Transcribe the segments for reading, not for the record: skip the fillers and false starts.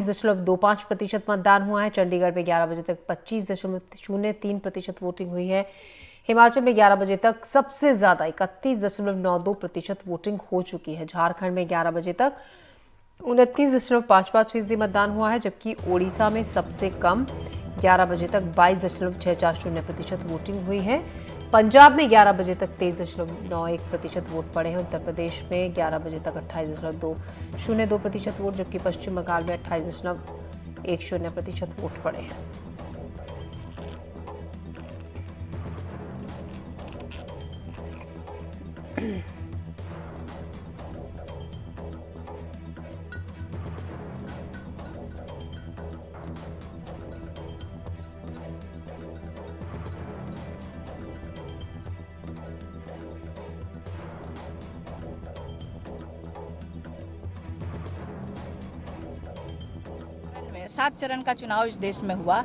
25% मतदान हुआ है। चंडीगढ़ में 11 बजे तक 25.03% वोटिंग हुई है। हिमाचल में 11 बजे तक सबसे ज्यादा 31.92% वोटिंग हो चुकी है। झारखंड में 11 बजे तक 29.55% मतदान हुआ है, जबकि ओडिशा में सबसे कम 11 बजे तक 22.640% वोटिंग हुई है। पंजाब में 11 बजे तक 23.91% वोट पड़े हैं। उत्तर प्रदेश में 11 बजे तक 28.202% वोट, जबकि पश्चिम बंगाल में 28.10% वोट पड़े हैं। में 7 चरण का चुनाव इस देश में हुआ।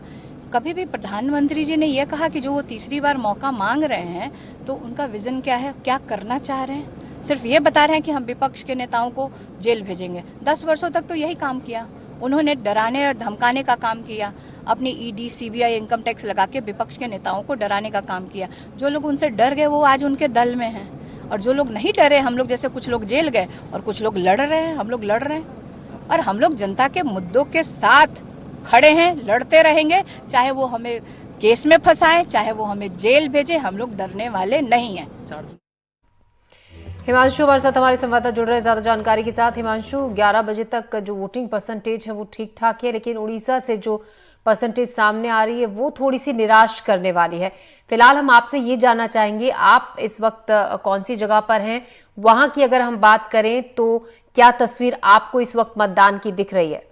कभी भी प्रधानमंत्री जी ने यह कहा कि जो वो तीसरी बार मौका मांग रहे हैं तो उनका विजन क्या है, क्या करना चाह रहे हैं? सिर्फ ये बता रहे हैं कि हम विपक्ष के नेताओं को जेल भेजेंगे। 10 वर्षों तक तो यही काम किया। उन्होंने डराने और धमकाने का काम किया। अपनी ईडी, सीबीआई, इनकम टैक्स लगा के विपक्ष के नेताओं को डराने का काम किया। जो लोग उनसे डर गए वो आज उनके दल में हैं, और जो लोग नहीं डरे, हम लोग जैसे कुछ लोग जेल गए और कुछ लोग लड़ रहे हैं। हम लोग लड़ रहे हैं और हम लोग जनता के मुद्दों के साथ खड़े हैं, लड़ते रहेंगे। चाहे वो हमें केस में फंसाए, चाहे वो हमें जेल भेजे, हम लोग डरने वाले नहीं हैं। हिमांशु हमारे साथ, हमारे संवाददाता जुड़ रहे हैं ज्यादा जानकारी के साथ। हिमांशु, 11 बजे तक जो वोटिंग परसेंटेज है वो ठीक ठाक है, लेकिन उड़ीसा से जो परसेंटेज सामने आ रही है वो थोड़ी सी निराश करने वाली है। फिलहाल हम आपसे ये जानना चाहेंगे, आप इस वक्त कौन सी जगह पर हैं? वहां की अगर हम बात करें तो क्या तस्वीर आपको इस वक्त मतदान की दिख रही है?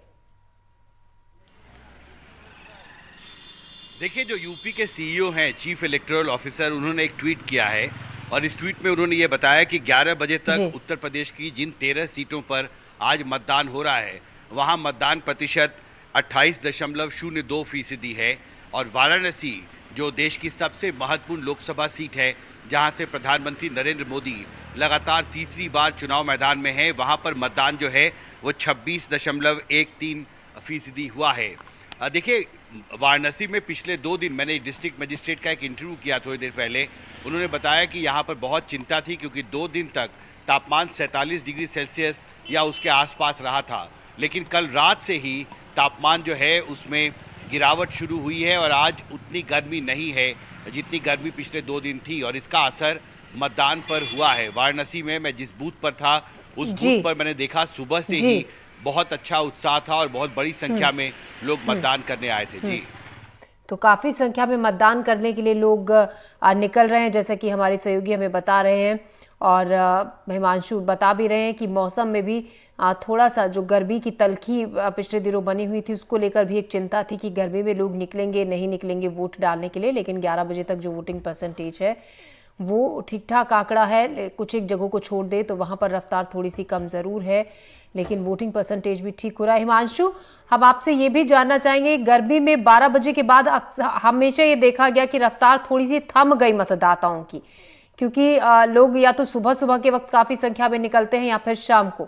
देखिए, जो यूपी के सीईओ हैं, चीफ इलेक्टोरल ऑफिसर, उन्होंने एक ट्वीट किया है और इस ट्वीट में उन्होंने ये बताया कि 11 बजे तक उत्तर प्रदेश की जिन 13 सीटों पर आज मतदान हो रहा है वहां मतदान प्रतिशत 28.02% है। और वाराणसी, जो देश की सबसे महत्वपूर्ण लोकसभा सीट है, जहां से प्रधानमंत्री नरेंद्र मोदी लगातार तीसरी बार चुनाव मैदान में है, वहां पर मतदान जो है वो 26.13% हुआ है। देखिए, वाराणसी में पिछले 2 दिन मैंने डिस्ट्रिक्ट मजिस्ट्रेट का एक इंटरव्यू किया थोड़ी देर पहले। उन्होंने बताया कि यहाँ पर बहुत चिंता थी क्योंकि 2 दिन तक तापमान 47 डिग्री सेल्सियस या उसके आसपास रहा था, लेकिन कल रात से ही तापमान जो है उसमें गिरावट शुरू हुई है और आज उतनी गर्मी नहीं है जितनी गर्मी पिछले 2 दिन थी, और इसका असर मतदान पर हुआ है। वाराणसी में मैं जिस बूथ पर था उस बूथ पर मैंने देखा सुबह से ही बहुत अच्छा उत्साह था और बहुत बड़ी संख्या में लोग मतदान करने आए थे। जी, तो काफी संख्या में मतदान करने के लिए लोग निकल रहे हैं, जैसे कि हमारे सहयोगी हमें बता रहे हैं और हिमांशु बता भी रहे हैं कि मौसम में भी थोड़ा सा जो गर्मी की तलखी पिछले दिनों बनी हुई थी उसको लेकर भी एक चिंता थी कि गर्मी में लोग निकलेंगे नहीं निकलेंगे वोट डालने के लिए। लेकिन 11 बजे तक जो वोटिंग परसेंटेज है वो ठीक ठाक आंकड़ा है। कुछ एक जगहों को छोड़ दे तो वहां पर रफ्तार थोड़ी सी कम जरूर है, लेकिन वोटिंग परसेंटेज भी ठीक हो रहा है। हिमांशु, हम आपसे ये भी जानना चाहेंगे, गर्मी में 12 बजे के बाद हमेशा ये देखा गया कि रफ्तार थोड़ी सी थम गई मतदाताओं की, क्योंकि लोग या तो सुबह सुबह के वक्त काफी संख्या में निकलते हैं या फिर शाम को।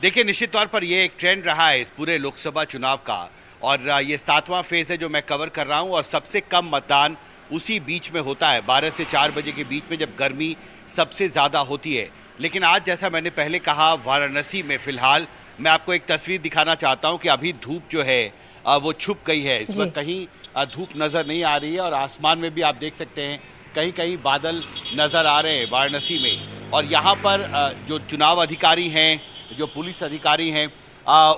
देखिए, निश्चित तौर पर ये एक ट्रेंड रहा है इस पूरे लोकसभा चुनाव का, और ये 7वां फेज है जो मैं कवर कर रहा हूं, और सबसे कम मतदान उसी बीच में होता है 12 से 4 बजे के बीच में, जब गर्मी सबसे ज़्यादा होती है। लेकिन आज जैसा मैंने पहले कहा, वाराणसी में फ़िलहाल मैं आपको एक तस्वीर दिखाना चाहता हूं कि अभी धूप जो है वो छुप गई है। इस वक्त कहीं धूप नज़र नहीं आ रही है और आसमान में भी आप देख सकते हैं कहीं कहीं बादल नज़र आ रहे हैं वाराणसी में। और यहाँ पर जो चुनाव अधिकारी हैं, जो पुलिस अधिकारी हैं,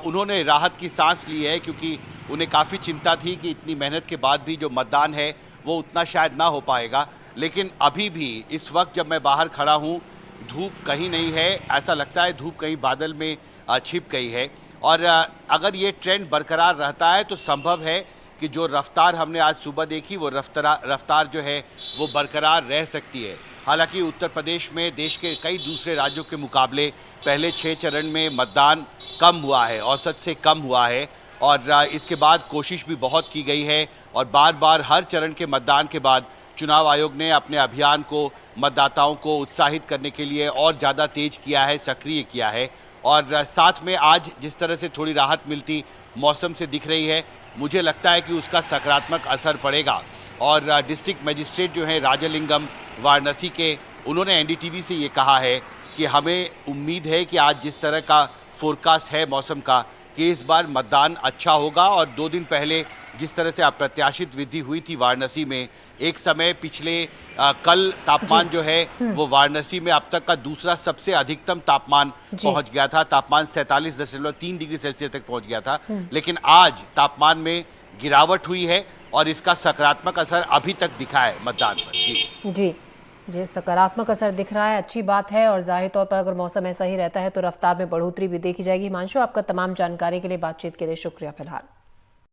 उन्होंने राहत की सांस ली है, क्योंकि उन्हें काफ़ी चिंता थी कि इतनी मेहनत के बाद भी जो मतदान है वो उतना शायद ना हो पाएगा। लेकिन अभी भी इस वक्त जब मैं बाहर खड़ा हूँ, धूप कहीं नहीं है, ऐसा लगता है धूप कहीं बादल में छिप गई है। और अगर ये ट्रेंड बरकरार रहता है तो संभव है कि जो रफ्तार हमने आज सुबह देखी वो रफ्तार जो है वो बरकरार रह सकती है। हालांकि उत्तर प्रदेश में देश के कई दूसरे राज्यों के मुकाबले पहले 6 चरण में मतदान कम हुआ है, औसत से कम हुआ है, और इसके बाद कोशिश भी बहुत की गई है और बार बार हर चरण के मतदान के बाद चुनाव आयोग ने अपने अभियान को मतदाताओं को उत्साहित करने के लिए और ज़्यादा तेज किया है, सक्रिय किया है। और साथ में आज जिस तरह से थोड़ी राहत मिलती मौसम से दिख रही है, मुझे लगता है कि उसका सकारात्मक असर पड़ेगा। और डिस्ट्रिक्ट मजिस्ट्रेट जो हैं राजलिंगम वाराणसी के, उन्होंने एनडीटीवी से ये कहा है कि हमें उम्मीद है कि आज जिस तरह का फोरकास्ट है मौसम का, कि इस बार मतदान अच्छा होगा। और 2 दिन पहले जिस तरह से अप्रत्याशित वृद्धि हुई थी वाराणसी में, एक समय पिछले कल तापमान जो है वो वाराणसी में अब तक का दूसरा सबसे अधिकतम तापमान पहुंच गया था। तापमान 47.3 डिग्री सेल्सियस तक पहुंच गया था। लेकिन आज तापमान में गिरावट हुई है और इसका सकारात्मक असर अभी तक दिखा है मतदान पर। जी, सकारात्मक असर दिख रहा है, अच्छी बात है। और जाहिर तौर पर अगर मौसम ऐसा ही रहता है तो रफ्तार में बढ़ोतरी भी देखी जाएगी। हिमांशु, आपका तमाम जानकारी के लिए, बातचीत के लिए शुक्रिया फिलहाल।